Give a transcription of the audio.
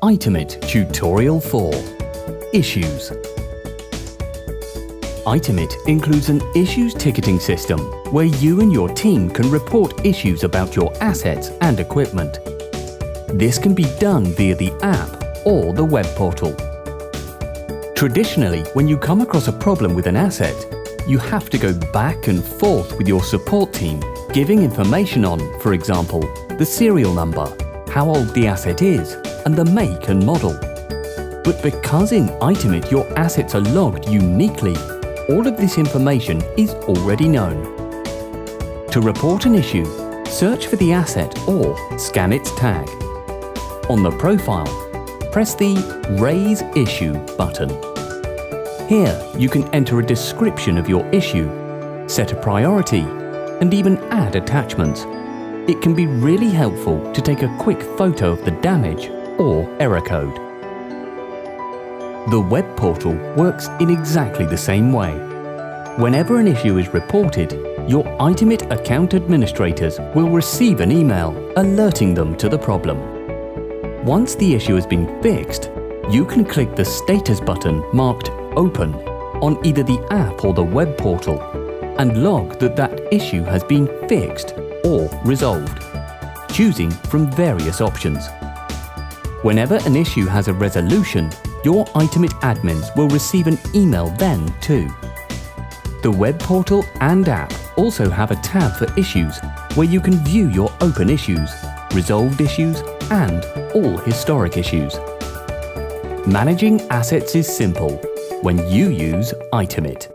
Itemit Tutorial 4 Issues. Itemit includes an issues ticketing system where you and your team can report issues about your assets and equipment. This can be done via the app or the web portal. Traditionally, when you come across a problem with an asset, you have to go back and forth with your support team, giving information on, for example, the serial number, how old the asset is, and the make and model. But because in Itemit your assets are logged uniquely, all of this information is already known. To report an issue, search for the asset or scan its tag. On the profile, press the Raise Issue button. Here you can enter a description of your issue, set a priority, and even add attachments. It can be really helpful to take a quick photo of the damage or error code. The web portal works in exactly the same way. Whenever an issue is reported, your Itemit account administrators will receive an email alerting them to the problem. Once the issue has been fixed, you can click the status button marked Open on either the app or the web portal and log that issue has been fixed or resolved, choosing from various options. Whenever an issue has a resolution, your Itemit admins will receive an email then too. The web portal and app also have a tab for issues where you can view your open issues, resolved issues, and all historic issues. Managing assets is simple when you use Itemit.